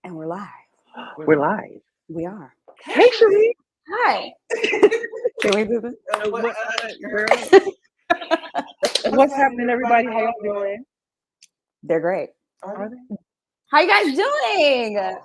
And we're live. We're live. We are. Hey, Sheree. Hi. Can we do this? Girl, what's happening, everybody? How y'all doing? They're great. Are they? How you guys doing?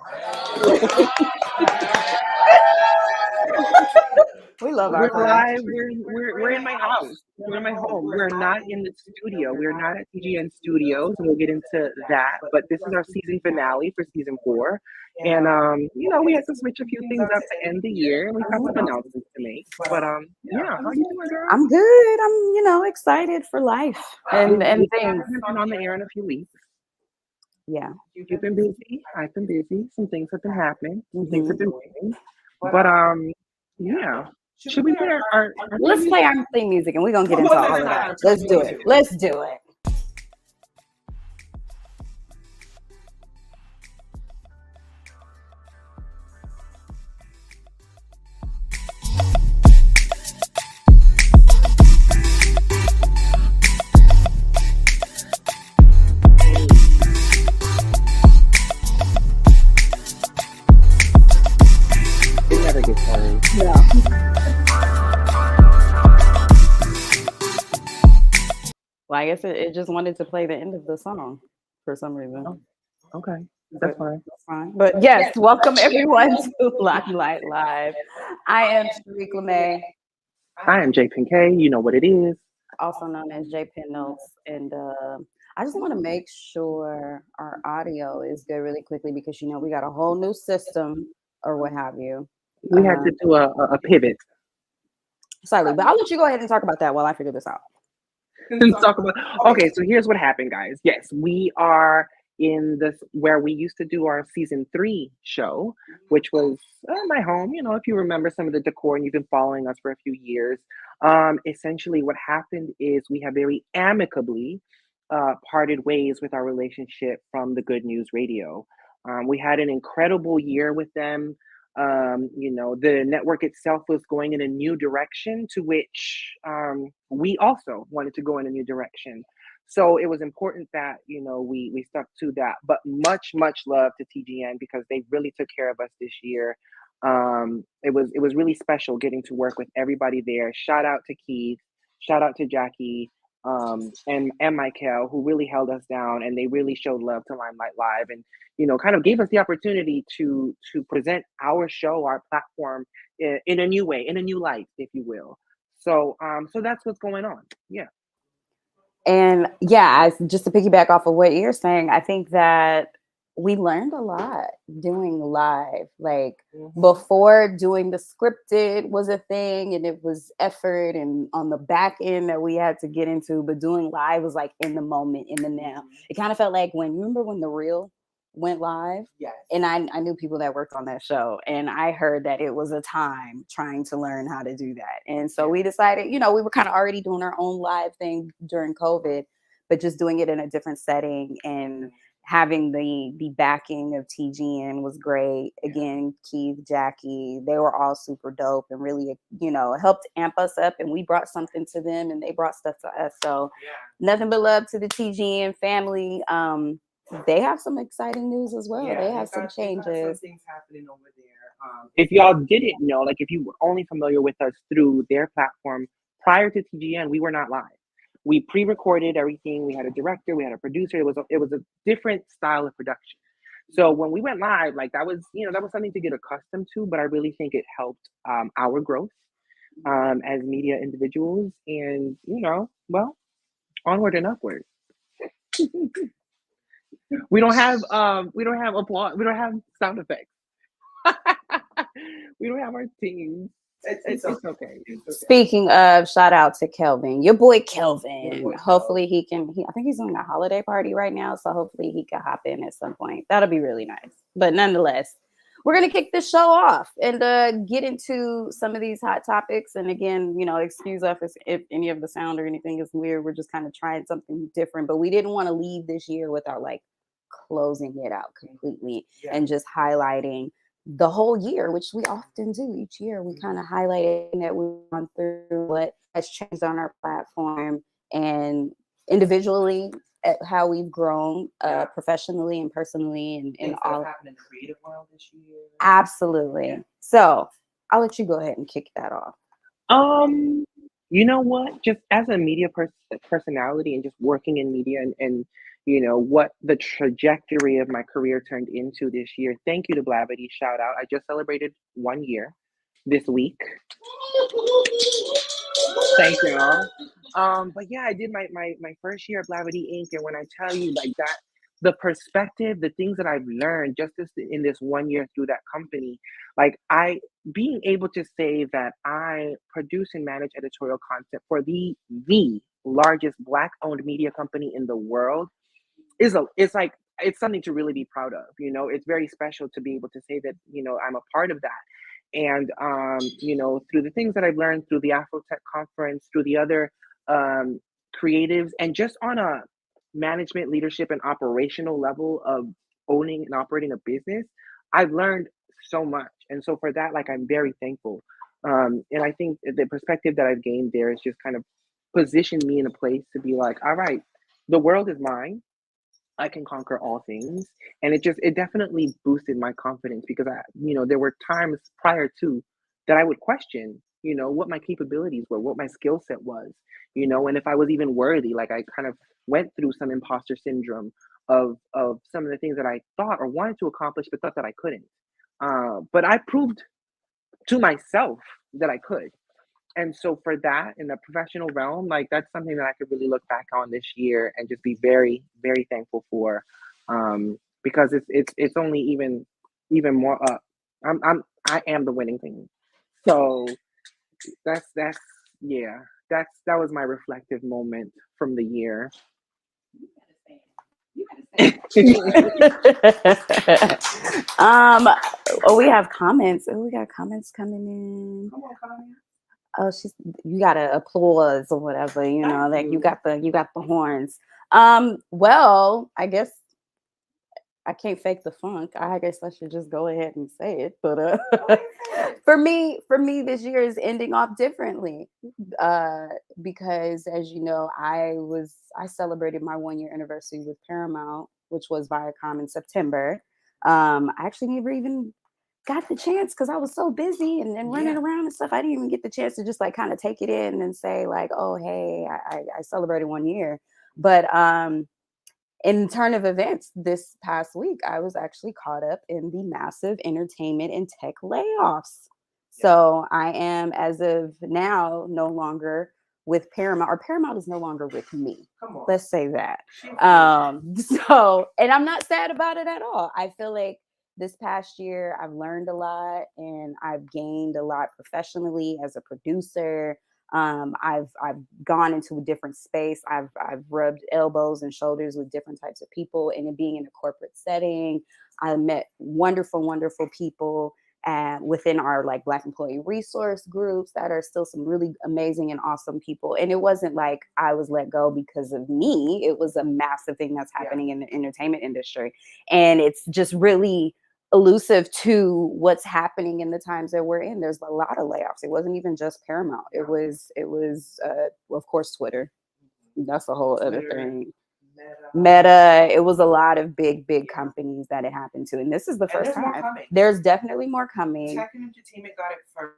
We love our We're friends. live. We're in my house. We're in my home. We're not in the studio. We're not at TGN Studios. We'll get into that. But this is our season finale for season 4. And we had to switch a few things up to end the year. And we've got some announcements to make. But yeah, how you doing, girl? I'm good. I'm excited for life and We things. haven't been on the air in a few weeks. Yeah. You've been busy. I've been busy. Some things have been happening. Some things have been moving. But yeah. Should we play our Let's play our theme music and we're gonna get into all of that. Let's do it. Let's do it. It never gets boring. Yeah. Well, I guess it just wanted to play the end of the song for some reason. Okay. That's fine. That's fine. But yes, welcome everyone to Limelight Live. I am Shariq LeMay, I am Jay Pinkay. You know what it is. also known as J Pen Notes, and I just want to make sure our audio is good really quickly because we got a whole new system or what have you. We had to do a pivot. Slightly, but I'll let you go ahead and talk about that while I figure this out. Let's talk about. Okay, so here's what happened, guys. Yes, we are in this where we used to do our season 3 show, which was my home. If you remember some of the decor and you've been following us for a few years, essentially what happened is we have very amicably parted ways with our relationship from the Good News Radio. We had an incredible year with them. The network itself was going in a new direction, to which we also wanted to go in a new direction. So it was important that we stuck to that. But much love to TGN because they really took care of us this year. It was really special getting to work with everybody there. Shout out to Keith, shout out to Jackie, and Michael, who really held us down, and they really showed love to Limelight Live, and kind of gave us the opportunity to present our show, our platform, in a new way, in a new light, if you will. So that's what's going on. Yeah. And yeah, just to piggyback off of what you're saying, I think that we learned a lot doing live. Like before, doing the scripted was a thing and it was effort and on the back end that we had to get into, but doing live was like in the moment, in the now. It kind of felt like remember when The Real went live? Yes. And I knew people that worked on that show, and I heard that it was a time trying to learn how to do that. And so we decided, we were kind of already doing our own live thing during COVID, but just doing it in a different setting and having the backing of TGN was great. Again, Keith, Jackie, they were all super dope and really, helped amp us up, and we brought something to them and they brought stuff to us. So nothing but love to the TGN family. They have some exciting news as well. They have some changes. Some things happening over there. If y'all didn't know, like if you were only familiar with us through their platform, prior to TGN, we were not live. We pre-recorded everything. We had a director, we had a producer. It was a different style of production. So when we went live, like that was something to get accustomed to. But I really think it helped our growth as media individuals, and onward and upward. We don't have applause. We don't have sound effects. We don't have our teams. It's okay. Speaking of, shout out to Kelvin, your boy Kelvin. Hopefully he can. I think he's doing a holiday party right now, so hopefully he can hop in at some point. That'll be really nice. But nonetheless, we're gonna kick this show off and get into some of these hot topics. And again, excuse us if any of the sound or anything is weird. We're just kind of trying something different, but we didn't want to leave this year without closing it out completely and just highlighting the whole year, which we often do each year. We kind of highlight that we've gone through, what has changed on our platform, and individually at how we've grown Yeah. professionally and personally and Things that all. have happened in the creative world this year. Absolutely. Yeah. So I'll let you go ahead and kick that off. Um, you know what? Just as a media personality and just working in media and what the trajectory of my career turned into this year. Thank you to Blavity. Shout out. I just celebrated 1 year this week. Thank y'all. But yeah, I did my first year at Blavity Inc. And when I tell you like that, the perspective, the things that I've learned just in this 1 year through that company, like I being able to say that I produce and manage editorial content for the largest Black owned media company in the world it's like it's something to really be proud of. It's very special to be able to say that I'm a part of that. And through the things that I've learned through the Afrotech conference, through the other creatives, and just on a management, leadership, and operational level of owning and operating a business, I've learned so much. And so for that, like I'm very thankful. And I think the perspective that I've gained there is just kind of positioned me in a place to be like, all right, the world is mine. I can conquer all things. And it definitely boosted my confidence because there were times prior to that I would question, what my capabilities were, what my skill set was, and if I was even worthy. Like I kind of went through some imposter syndrome of some of the things that I thought or wanted to accomplish, but thought that I couldn't. But I proved to myself that I could. And so for that in the professional realm, like that's something that I could really look back on this year and just be very, very thankful for. Because it's only even more up. I am the winning team. So that's yeah. That was my reflective moment from the year. Oh, we have comments. Oh, we got comments coming in. Come on, Connie. Oh, you gotta applause or whatever, like you got the horns. Well, I guess I can't fake the funk. I guess I should just go ahead and say it. But for me, this year is ending off differently. Because as you know, I celebrated my 1 year anniversary with Paramount, which was Viacom in September. I actually never even got the chance because I was so busy and running around and stuff. I didn't even get the chance to just like kind of take it in and say like, oh, hey, I celebrated 1 year. But in turn of events this past week, I was actually caught up in the massive entertainment and tech layoffs. So I am, as of now, no longer with Paramount, or Paramount is no longer with me. Come on. Let's say that. She- So, and I'm not sad about it at all. I feel like this past year I've learned a lot and I've gained a lot professionally as a producer. I've gone into a different space. I've rubbed elbows and shoulders with different types of people, and it being in a corporate setting, I met wonderful people within our like Black employee resource groups that are still some really amazing and awesome people. And it wasn't like I was let go because of me. It was a massive thing that's happening in the entertainment industry, and it's just really elusive to what's happening in the times that we're in. There's a lot of layoffs. It wasn't even just Paramount. It was of course Twitter. That's a whole other thing. Meta. It was a lot of big companies that it happened to, and this is the first time. There's definitely more coming. Tech and entertainment got it first.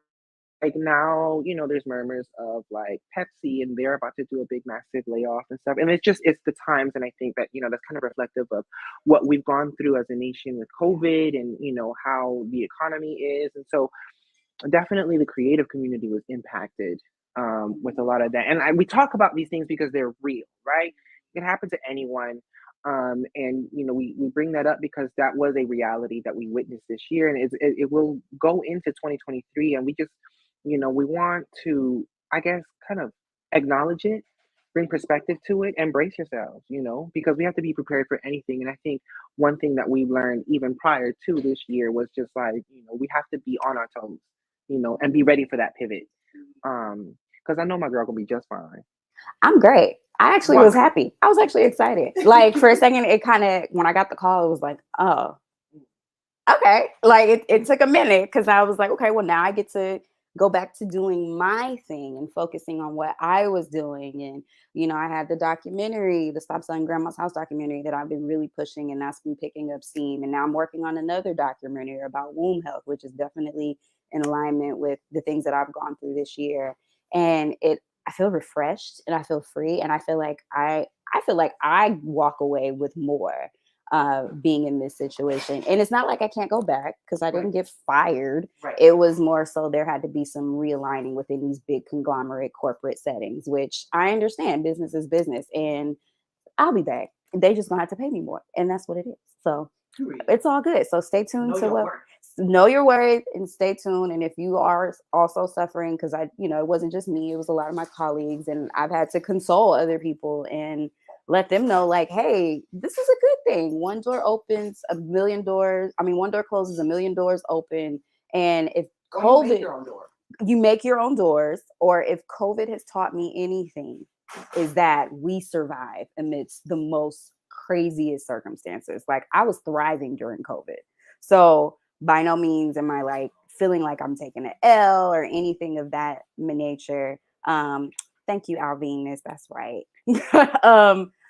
Like now, there's murmurs of like Pepsi and they're about to do a big massive layoff and stuff. And it's the times. And I think that, that's kind of reflective of what we've gone through as a nation with COVID and, how the economy is. And so definitely the creative community was impacted with a lot of that. And we talk about these things because they're real, right? It can happen to anyone. And we bring that up because that was a reality that we witnessed this year, and it will go into 2023. And we just, we want to, I guess, kind of acknowledge it, bring perspective to it, embrace yourselves, because we have to be prepared for anything. And I think one thing that we learned even prior to this year was just like, we have to be on our toes, and be ready for that pivot. Because I know my girl gonna be just fine. I'm great. I actually was happy. I was actually excited. Like for a second, it kind of, when I got the call, it was like, oh, okay. Like it took a minute because I was like, okay, well now I get to go back to doing my thing and focusing on what I was doing. And, I had the documentary, the Stop Selling Grandma's House documentary that I've been really pushing, and that's been picking up steam. And now I'm working on another documentary about womb health, which is definitely in alignment with the things that I've gone through this year. And I feel refreshed and I feel free, and I feel like I walk away with more being in this situation. And it's not like I can't go back because I didn't get fired. Right. It was more so there had to be some realigning within these big conglomerate corporate settings, which I understand business is business, and I'll be back. They just gonna have to pay me more, and that's what it is. So Period. it's all good. So stay tuned Know to your what worth. know your worth and stay tuned. And if you are also suffering, because it wasn't just me, it was a lot of my colleagues, and I've had to console other people and let them know, like, hey, this is a good thing. One door opens a million doors. I mean, one door closes a million doors open. And if Or you make COVID, your own door. you make your own doors, or if COVID has taught me anything, is that we survive amidst the most craziest circumstances. Like, I was thriving during COVID. So by no means am I like feeling like I'm taking an L or anything of that nature. Thank you, Alvinus. That's right.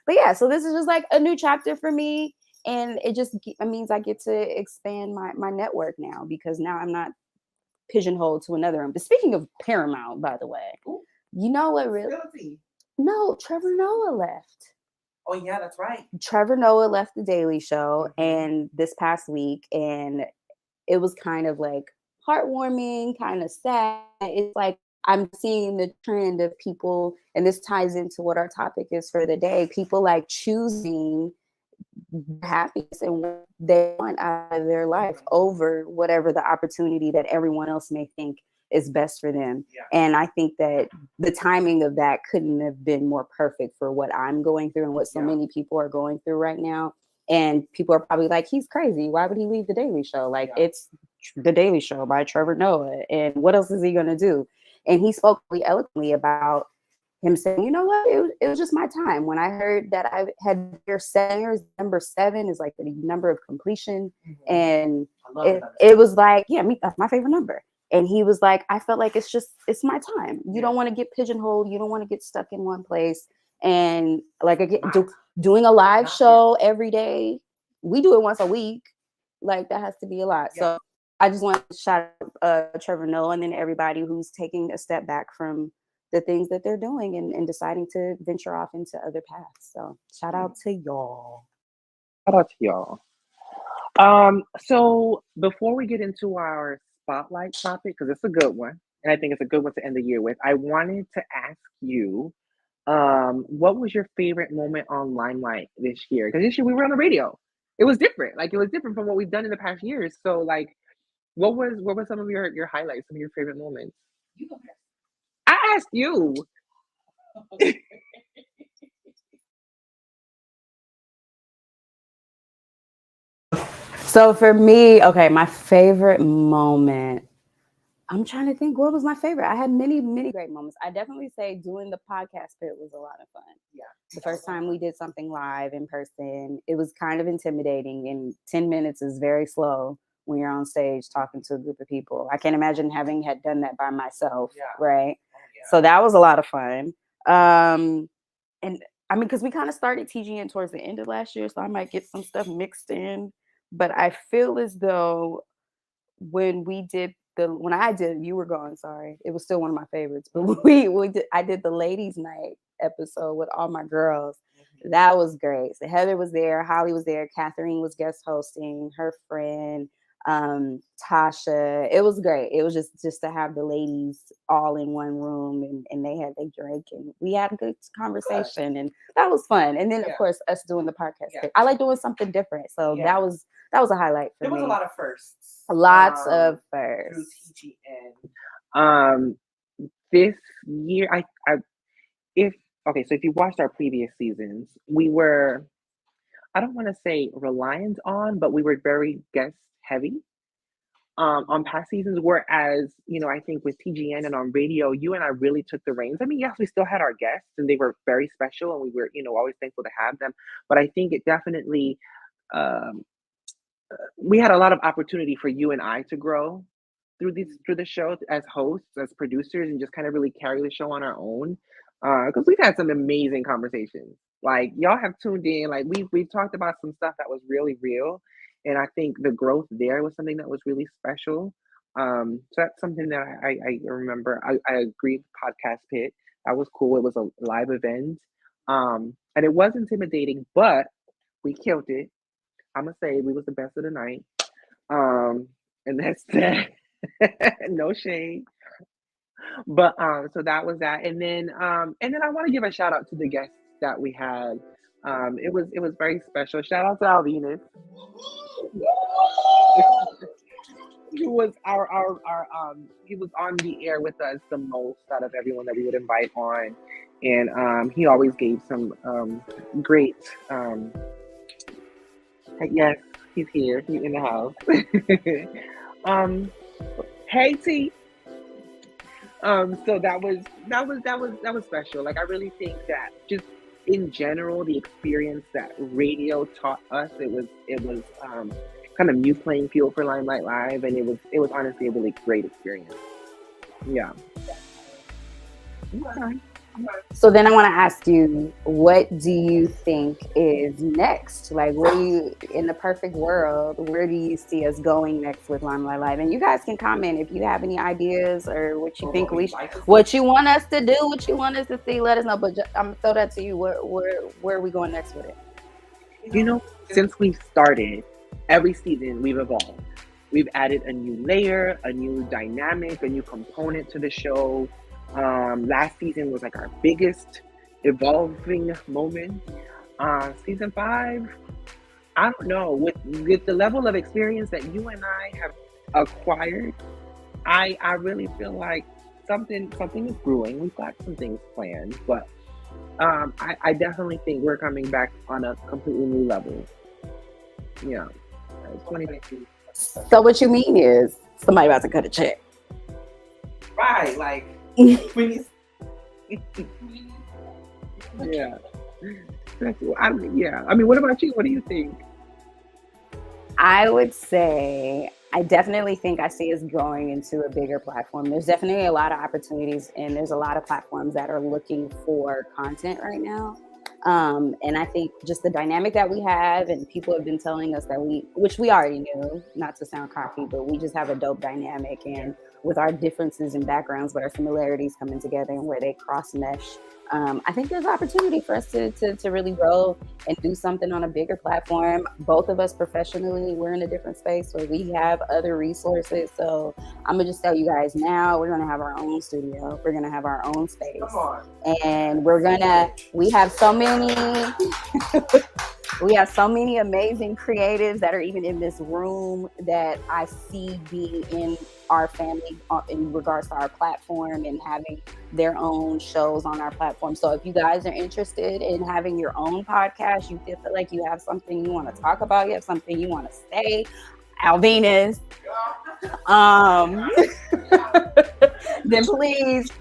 But yeah, so this is just like a new chapter for me. And it means I get to expand my network now, because now I'm not pigeonholed to another room. But speaking of Paramount, by the way, Ooh. you know what really? Spill the tea. No, Trevor Noah left. Oh yeah, that's right. Trevor Noah left the Daily Show Mhm. and this past week, and it was kind of like heartwarming, kind of sad. It's like I'm seeing the trend of people, and this ties into what our topic is for the day. People like choosing happiness and what they want out of their life over whatever the opportunity that everyone else may think is best for them. Yeah. And I think that the timing of that couldn't have been more perfect for what I'm going through and what so Yeah. many people are going through right now. And people are probably like, he's crazy. Why would he leave the Daily Show? Like, Yeah. it's the Daily Show by Trevor Noah. And what else is he going to do? And he spoke really eloquently about him saying, you know what, it was just my time. When I heard that I had your 7 years, number 7 is like the number of completion. Mhm. And I love it, that. it was like, yeah, me, that's my favorite number. And he was like, I felt like it's my time. You Yeah. don't want to get pigeonholed. You don't want to get stuck in one place. And like, again, Not. doing a live Not show every day, we do it once a week. Like, that has to be a lot. Yeah. So I just want to shout out Trevor Noah and then everybody who's taking a step back from the things that they're doing and deciding to venture off into other paths. So shout out to y'all. Shout out to y'all. So before we get into our spotlight topic, because it's a good one, and I think it's a good one to end the year with, I wanted to ask you, what was your favorite moment on Limelight this year? Because this year we were on the radio. It was different. Like, it was different from what we've done in the past years. So, like, what was some of your highlights, some of your favorite moments? You go ahead. I asked you. So for me, okay, my favorite moment. I'm trying to think, what was my favorite? I had many, many great moments. I definitely say doing the podcast bit was a lot of fun. Yeah. The first time we did something live in person, it was kind of intimidating, and 10 minutes is very slow when you're on stage talking to a group of people. I can't imagine having had done that by myself, Yeah. right? Oh, yeah. So that was a lot of fun. And I mean, because we kind of started TGN towards the end of last year, so I might get some stuff mixed in. But I feel as though when I did, you were gone, sorry. It was still one of my favorites. But I did the ladies' night episode with all my girls. Mhm. That was great. So Heather was there, Holly was there, Catherine was guest hosting, her friend, Tasha. It was great. It was just to have the ladies all in one room, and they had their drink and we had a good conversation, and that was fun. And then Yeah. of course us doing the podcast. Yeah. I like doing something different. So Yeah. that was a highlight for There was me. a lot of firsts. Lots of Through firsts. TGN. Um, this year, if okay, so if you watched our previous seasons, we were, I don't want to say reliant on, but we were very guest heavy. On past seasons, whereas, I think with TGN and on radio, you and I really took the reins. I mean, yes, we still had our guests and they were very special and we were, always thankful to have them. But I think it definitely, um, we had a lot of opportunity for you and I to grow through the show as hosts, as producers, and just kind of really carry the show on our own. Because we've had some amazing conversations. Like y'all have tuned in. Like we've talked about some stuff that was really real, and I think the growth there was something that was really special. So that's something that I remember. I agree. Podcast pit, that was cool. It was a live event, and it was intimidating, but we killed it. I'm gonna say we was the best of the night. And that's that. No shade. But so that was that. And then I want to give a shout out to the guests that we had. It was very special. Shout out to Alvinus, who was our he was on the air with us the most out of everyone that we would invite on. And he always gave some great yes, he's here. He's in the house. um hey T. So that was special. Like I really think that just in general, the experience that radio taught us, it was kind of new playing field for Limelight Live, and it was honestly a really great experience. Yeah. Okay. So then I want to ask you, what do you think is next? Like, what do you, in the perfect world, where do you see us going next with Limelight Live? And you guys can comment if you have any ideas or what you think what you want us to do, what you want us to see. Let us know. But I'm gonna throw that to you. Where are we going next with it? You know, since we started, every season we've evolved. We've added a new layer, a new dynamic, a new component to the show. Last season was like our biggest evolving moment. Season 5, I don't know. With the level of experience that you and I have acquired, I really feel like something is brewing. We've got some things planned, but I definitely think we're coming back on a completely new level. Yeah, 2019. So what you mean is somebody about to cut a check. Right, like when you Yeah. I mean, what about you? What do you think? I would say I definitely think I see us growing into a bigger platform. There's definitely a lot of opportunities, and there's a lot of platforms that are looking for content right now. And I think just the dynamic that we have, and people have been telling us that which we already knew, not to sound cocky, but we just have a dope dynamic. And with our differences in backgrounds, but our similarities coming together and where they cross mesh, I think there's opportunity for us to really grow and do something on a bigger platform. Both of us professionally, we're in a different space where we have other resources. So I'm gonna just tell you guys now, we're gonna have our own studio. We're gonna have our own space. come on. And we have so many we have so many amazing creatives that are even in this room that I see being in our family in regards to our platform and having their own shows on our platform. So if you guys are interested in having your own podcast, you feel like you have something you want to talk about, you have something you want to say, Alvinus, then please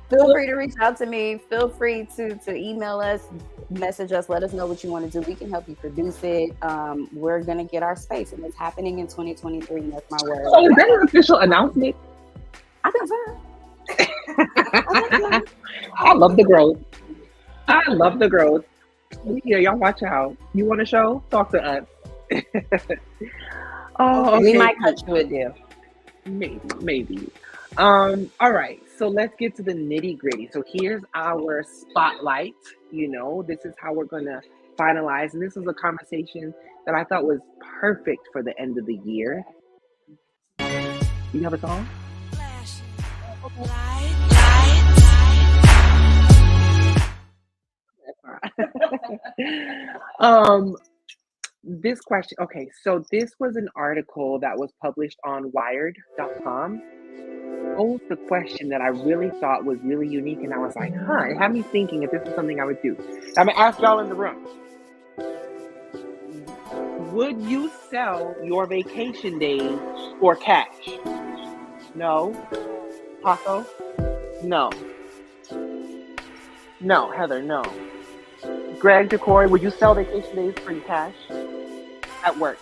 feel free to reach out to me. Feel free to email us, message us, let us know what you want to do. We can help you produce it. We're going to get our space, and it's happening in 2023. And that's my word. So is that an official announcement? I think so. I love the growth. I love the growth. Yeah, y'all watch out. You want a show? Talk to us. Oh, okay. We might cut you a deal. Maybe. All right. So let's get to the nitty gritty. So here's our spotlight. You know, this is how we're gonna finalize, and this was a conversation that I thought was perfect for the end of the year. You have a song? This question. Okay, so this was an article that was published on Wired.com. Posed the question that I really thought was really unique, and I was like, it had me thinking if this is something I would do. I'm gonna ask y'all in the room. Would you sell your vacation days for cash? No. Paco? No. No. Heather, no. Greg, DeCoy, would you sell vacation days for cash at work?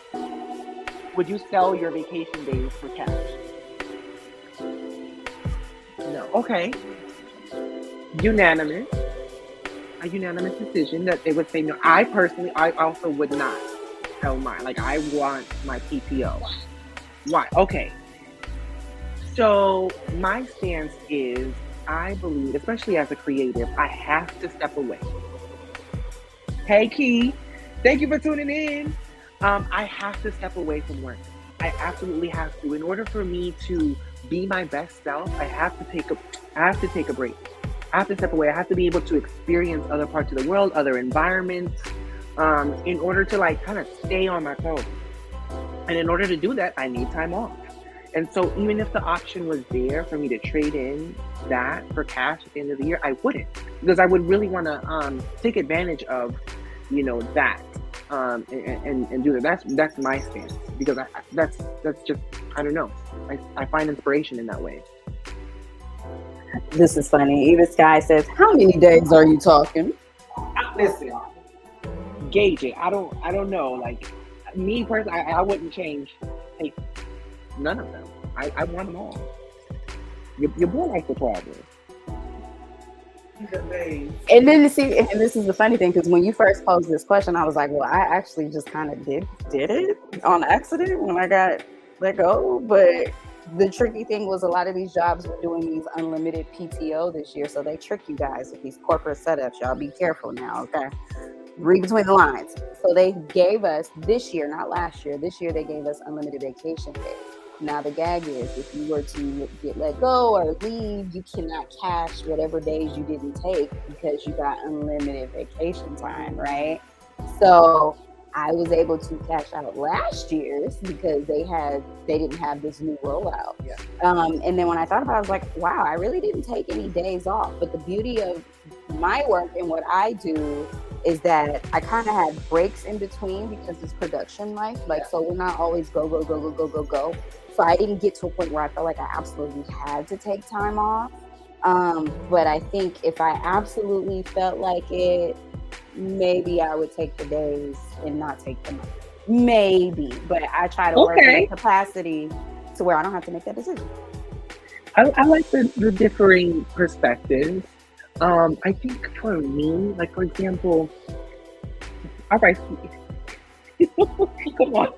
Would you sell your vacation days for cash? Okay, unanimous, a unanimous decision that they would say no. I personally, I also would not tell mine. Like, I want my PTO. Why? Okay, so my stance is, I believe, especially as a creative, I have to step away. Hey, Key, thank you for tuning in. I have to step away from work. I absolutely have to. In order for me to be my best self, I have to take a break. I have to step away. I have to be able to experience other parts of the world, other environments, in order to like kind of stay on my toes. And in order to do that, I need time off. And so even if the option was there for me to trade in that for cash at the end of the year, I wouldn't, because I would really want to take advantage of, that, and do that. That's my stance, because that's just, I don't know. I find inspiration in that way. This is funny. Even Sky says, "How many days are you talking?" Listen, Gauge it. I don't know. Like, me personally, I wouldn't change. Hey, none of them. I want them all. Your boy likes to travel. And then and this is the funny thing, because when you first posed this question, I was like, well, I actually just kind of did it on accident when I got let go. But the tricky thing was, a lot of these jobs were doing these unlimited PTO this year, so they trick you guys with these corporate setups. Y'all be careful now, okay? Read between the lines. So they gave us this year, not last year. This year they gave us unlimited vacation days. Now the gag is, if you were to get let go or leave, you cannot cash whatever days you didn't take, because you got unlimited vacation time, right? So I was able to cash out last year's because they didn't have this new rollout. Yeah. And then when I thought about it, I was like, wow, I really didn't take any days off. But the beauty of my work and what I do is that I kind of had breaks in between, because it's production life. Like, so we're not always go. So I didn't get to a point where I felt like I absolutely had to take time off. But I think if I absolutely felt like it, maybe I would take the days and not take the money. Maybe. But I try to work in a capacity to where I don't have to make that decision. I like the differing perspectives. I think for me, like, for example, all right, come on,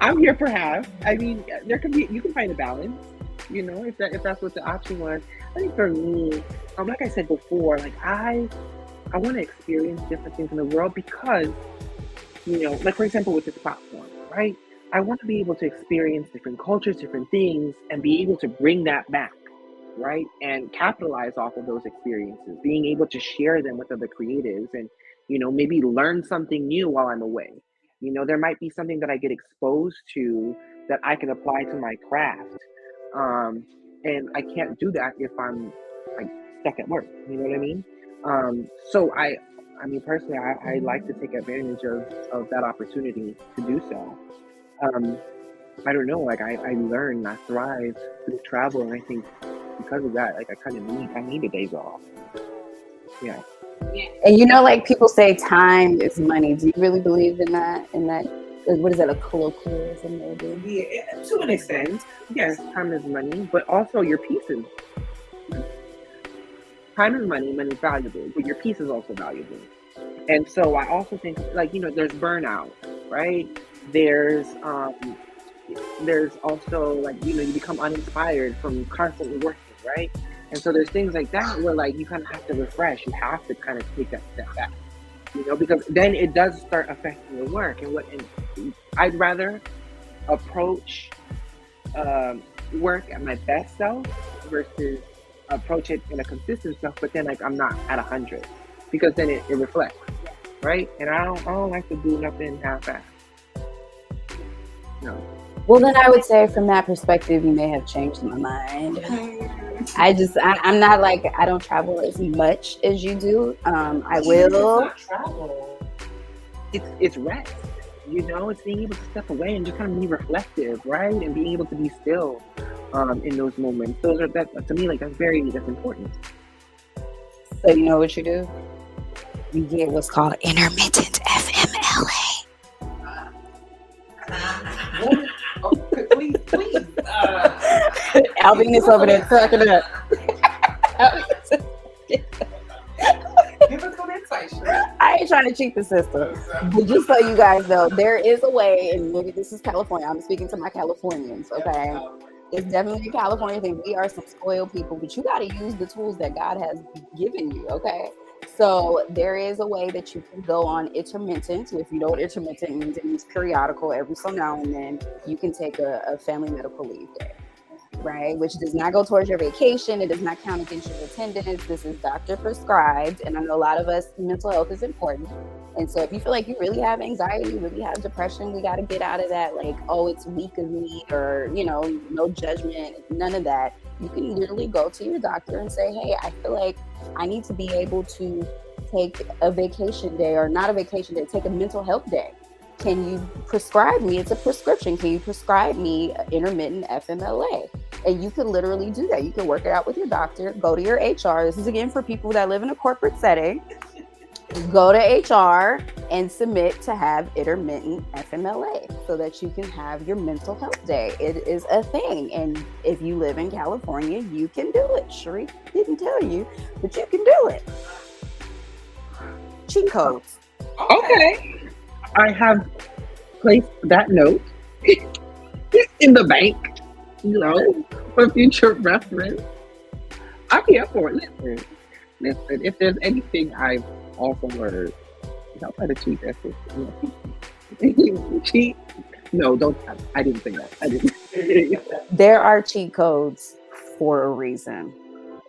I'm here for half. I mean, you can find a balance, if that's what the option was. I think for me, like I said before, like, I want to experience different things in the world, because, like, for example, with this platform, right? I want to be able to experience different cultures, different things, and be able to bring that back, right? And capitalize off of those experiences, being able to share them with other creatives, and, maybe learn something new while I'm away. There might be something that I get exposed to that I can apply to my craft. And I can't do that if I'm, like, stuck at work. You know what I mean? So I mean, personally, I like to take advantage of that opportunity to do so. I don't know, like, I learn, I thrive through travel, and I think because of that, like, I need the days off. Yeah. And like people say, time is money. Do you really believe in that? What is that, a colloquialism maybe? Yeah, to an extent. Yes, time is money, but also your peace is. Time is money is valuable, but your peace is also valuable. And so I also think, like, there's burnout, right? There's also, like, you become uninspired from constantly working, right? And so there's things like that where, like, you kind of have to refresh. You have to kind of take that step back, because then it does start affecting your work. And I'd rather approach work at my best self versus approach it in a consistent self, but then, like, I'm not at 100, because then it reflects, right? And I don't like to do nothing half-assed. No. Well, then I would say, from that perspective, you may have changed my mind. I'm not, like, I don't travel as much as you do. I will. It's not travel. It's rest. It's being able to step away and just kind of be reflective, right? And being able to be still in those moments. To me, like, that's important. So you know what you do? You get what's called intermittent FMLA. Please. Alvin is over there sucking up. trying to cheat the system. But just so you guys know, there is a way, and maybe this is California. I'm speaking to my Californians, okay? It's definitely a California thing. We are some spoiled people, but you got to use the tools that God has given you, okay? So there is a way that you can go on intermittent. If you know what intermittent means, it means periodical. Every so now and then, you can take a family medical leave day, right? Which does not go towards your vacation. It does not count against your attendance. This is doctor prescribed. And I know a lot of us, mental health is important. And so if you feel like you really have anxiety, really have depression, we got to get out of that. Like, oh, it's weak of me, or, no judgment, none of that. You can literally go to your doctor and say, hey, I feel like I need to be able to take a vacation day, or not a vacation day, take a mental health day. Can you prescribe me? It's a prescription. Can you prescribe me intermittent FMLA? And you can literally do that. You can work it out with your doctor, go to your HR. This is again for people that live in a corporate setting. Go to HR and submit to have intermittent FMLA so that you can have your mental health day. It is a thing. And if you live in California, you can do it. Sheree didn't tell you, but you can do it. Cheat codes. Okay. I have placed that note in the bank, for future reference. I'm here for it. Listen, if there's anything I've also learned, don't try to cheat that system. Cheat? No, don't. I didn't say that. I didn't. There are cheat codes for a reason.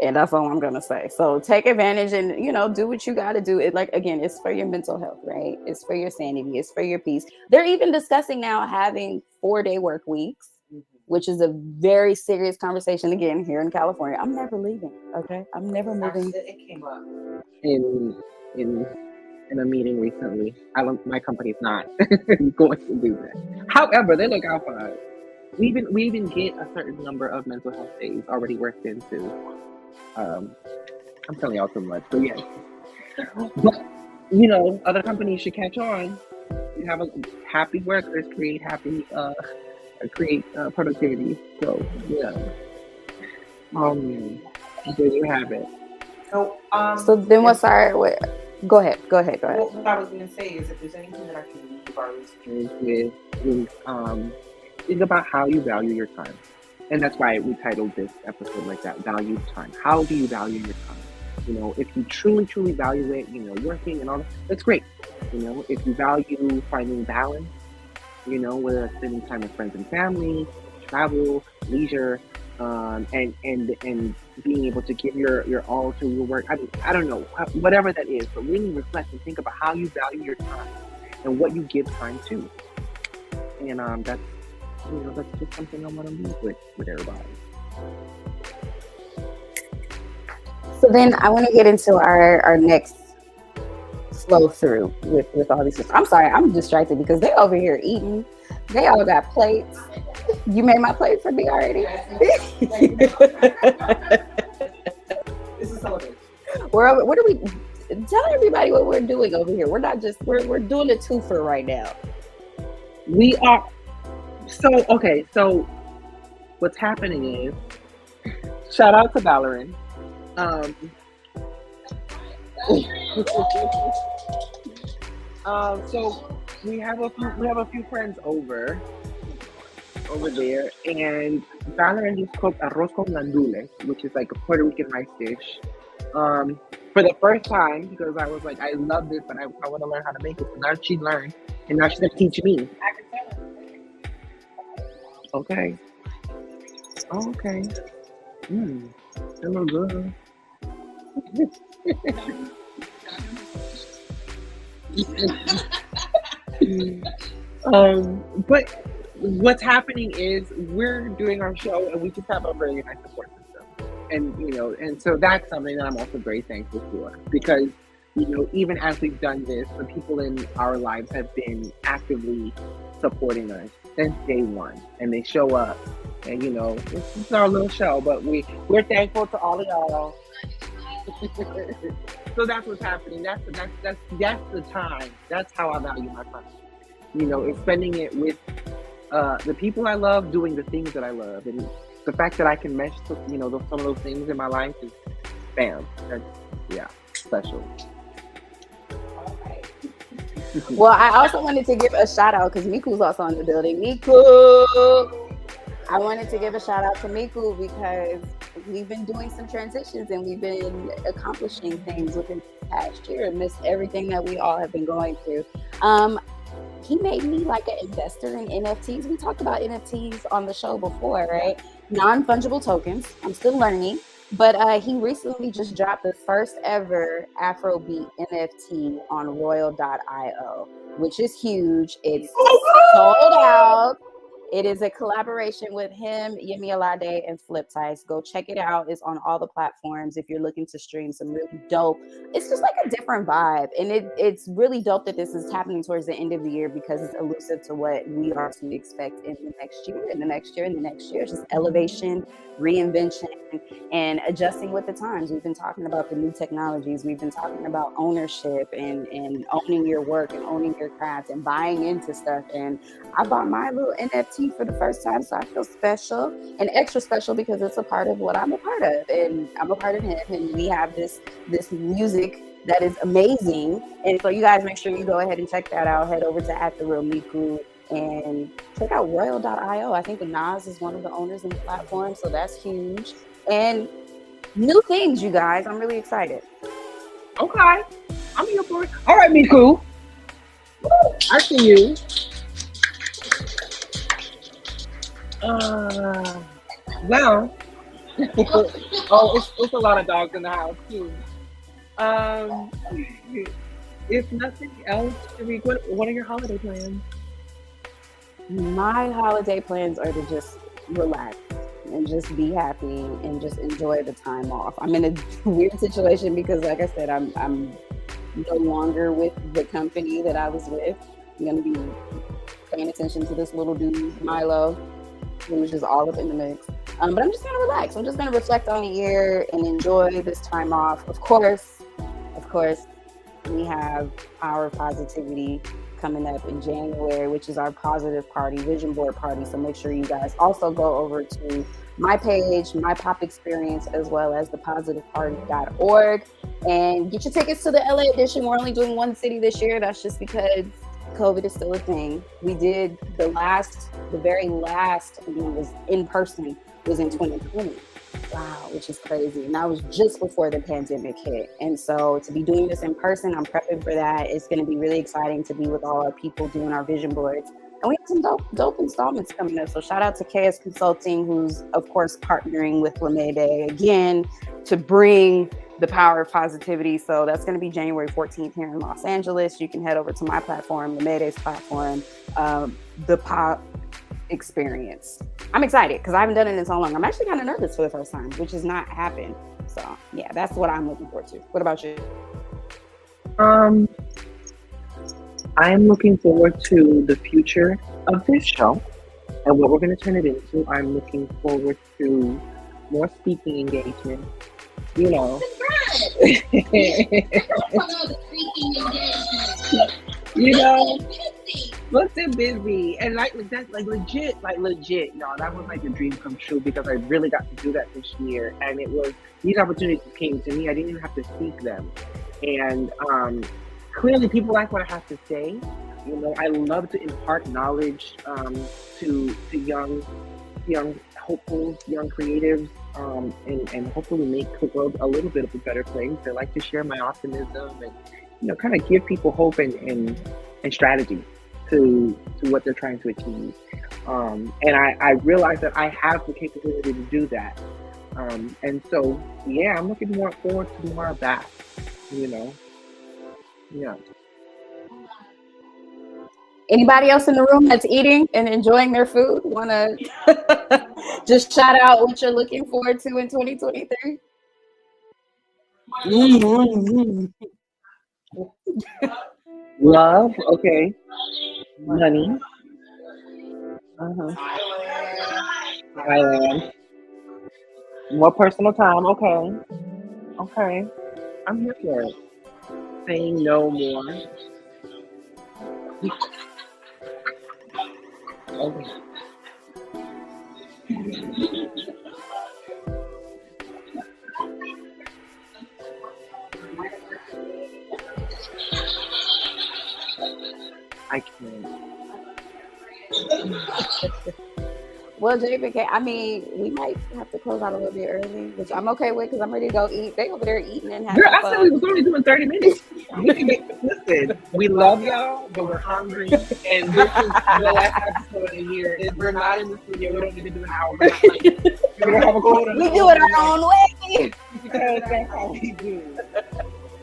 And that's all I'm going to say. So take advantage and, do what you got to do. It, like, again, it's for your mental health, right? It's for your sanity. It's for your peace. They're even discussing now having 4-day work weeks, which is a very serious conversation, again, here in California. I'm never leaving, okay? I'm never moving. It came up. In a meeting recently, my company's not going to do that. However, they look out for us. We even get a certain number of mental health days already worked into. I'm telling y'all too much, but yes. But other companies should catch on. You have happy workers create happy productivity. So yeah. There you have it. So then what's go ahead. Well, what I was going to say is, if there's anything that I can leave our listeners with, think about how you value your time. And that's why we titled this episode like that, value time. How do you value your time? If you truly, truly value it, working and all that, that's great. If you value finding balance, whether it's spending time with friends and family, travel, leisure, and being able to give your all to your work. I don't know, whatever that is, but really reflect and think about how you value your time and what you give time to. And that's just something I want to leave with everybody. So then I want to get into our next flow through with all these. I'm sorry, I'm distracted because they over here eating. They all got plates. You made my plate for me already. This is celebration. What are we? Tell everybody what we're doing over here. We're not just we're doing a twofer right now. We are. So what's happening is, shout out to Valoran. So we have a few friends over there, and Valoran just cooked arroz con gandules, which is like a Puerto Rican rice dish. For the first time, because I was like, I love this, but I want to learn how to make it. So now she learned, and now she's gonna teach me. Okay. Okay. That look good. But what's happening is we're doing our show, and we just have a very nice support system, and so that's something that I'm also very thankful for, because even as we've done this, the people in our lives have been actively supporting us since day one, and they show up, and it's our little show, but we're thankful to all of y'all. So that's what's happening. That's the time. That's how I value my time. It's spending it with the people I love, doing the things that I love, and the fact that I can mesh, some of those things in my life is, bam. That's special. Well, I also wanted to give a shout out because Miku's also in the building. Miku! I wanted to give a shout out to Miku because we've been doing some transitions and we've been accomplishing things within this past year amidst everything that we all have been going through. He made me like an investor in NFTs. We talked about NFTs on the show before, right? Non-fungible tokens. I'm still learning. But he recently just dropped the first ever Afrobeat NFT on Royal.io, which is huge. It's sold out. It is a collaboration with him, Yemi Alade, and Flip Tice. Go check it out. It's on all the platforms if you're looking to stream some really dope. It's just like a different vibe. And it's really dope that this is happening towards the end of the year because it's elusive to what we are to expect in the next year, and the next year, and the next year. It's just elevation, reinvention, and adjusting with the times. We've been talking about the new technologies. We've been talking about ownership and owning your work and owning your craft and buying into stuff. And I bought my little NFT for the first time, so I feel special and extra special because it's a part of what I'm a part of, and I'm a part of him, and we have this music that is amazing. And so you guys make sure you go ahead and check that out. Head over to @TheRealMiku and check out Royal.io. I think Nas is one of the owners in the platform, so that's huge. And new things, you guys. I'm really excited. Okay, I'm here for it. All right, Miku. I see you. Well, it's a lot of dogs in the house too. If nothing else, Tariq, what are your holiday plans? My holiday plans are to just relax and just be happy and just enjoy the time off. I'm in a weird situation because, like I said, I'm no longer with the company that I was with. I'm going to be paying attention to this little dude, Milo, who was just all up in the mix. But I'm just going to relax. I'm just going to reflect on the year and enjoy this time off. Of course, we have our positivity coming up in January, which is our positive party, vision board party. So make sure you guys also go over to my page, my pop experience, as well as thepositiveparty.org, and get your tickets to the LA edition. We're only doing one city this year. That's just because COVID is still a thing. We did the very last one was in person was in 2020. Wow, which is crazy. And that was just before the pandemic hit. And so to be doing this in person, I'm prepping for that. It's going to be really exciting to be with all our people doing our vision boards. And we have some dope installments coming up. So shout out to KS Consulting, who's of course partnering with Limelight again to bring the power of positivity. So that's going to be January 14th here in Los Angeles. You can head over to my platform, Limayday's platform, the pop experience. I'm excited because I haven't done it in so long. I'm actually kind of nervous for the first time, which has not happened. So yeah, that's what I'm looking forward to. What about you? I am looking forward to the future of this show and what we're going to turn it into. I'm looking forward to more speaking engagement. You know. You know, looking busy and like that's like legit. No, that was like a dream come true because I really got to do that this year, and it was these opportunities came to me. I didn't even have to seek them, and clearly people like what I have to say. You know, I love to impart knowledge to young hopefuls, young creatives, and hopefully make the world a little bit of a better place. I like to share my optimism and, you know, kind of give people hope and strategy to what they're trying to achieve. And I realize that I have the capability to do that. And so, yeah, I'm looking more forward to more of that, you know. Yeah. Anybody else in the room that's eating and enjoying their food want to just shout out what you're looking forward to in 2023? Love, okay. Money. Thailand. More personal time, okay. Okay. I'm here for it. Saying no more. Okay. Well, JPK, I mean, we might have to close out a little bit early, which I'm okay with because I'm ready to go eat. They over there eating and having Girl, I said we fun. was only doing 30 minutes. We can make listen. We love y'all, but we're hungry, and this is the last episode of the year. We're not in the studio. We don't need to do an hour. We're gonna have a quota. We do it our own way. Because that's how we do.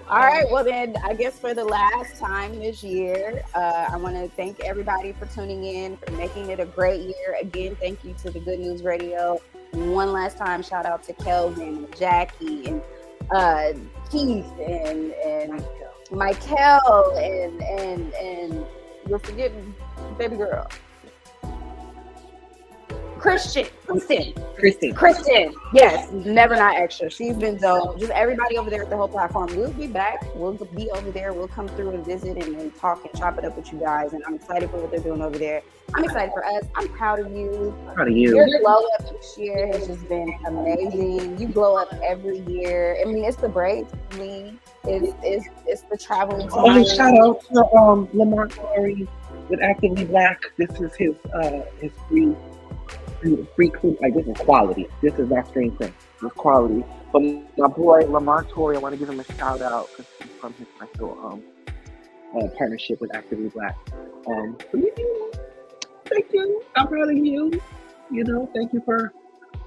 All right. Well, then, I guess for the last time this year, I want to thank everybody for tuning in, for making it a great year. Again, thank you to the Good News Radio. One last time, shout out to Kelvin, and Jackie, and Keith, and Michael, and you're forgetting baby girl. Kristen. Yes, never not extra. She's been dope. Just everybody over there at the whole platform. We'll be back. We'll be over there. We'll come through and visit and talk and chop it up with you guys. And I'm excited for what they're doing over there. I'm excited for us. I'm proud of you. Proud of you. Your glow up this year has just been amazing. You glow up every year. I mean, it's the braids for me. It's the traveling. Oh, shout out to Lamar Corey with Actively Black. This is his free clip. Like, this is quality. This is not screen print. This is quality. But my boy Lamar Torrey, I want to give him a shout out because he's from his special partnership with Actively Black. Thank you. I'm proud of you. You know, thank you for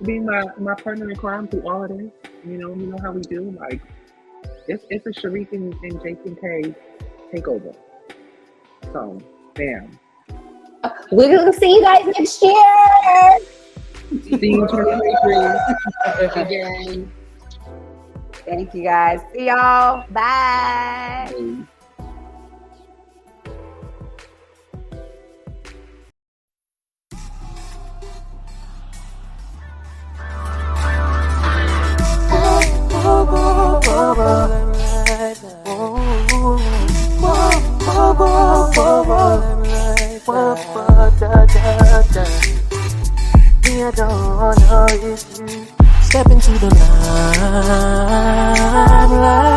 being my partner in crime through all of this. You know how we do. Like, it's a Sharif and JPK takeover. So, bam. We'll see you guys next year. See you in 2023 again. Thank you guys. See y'all. Bye. I don't know if you step into the limelight.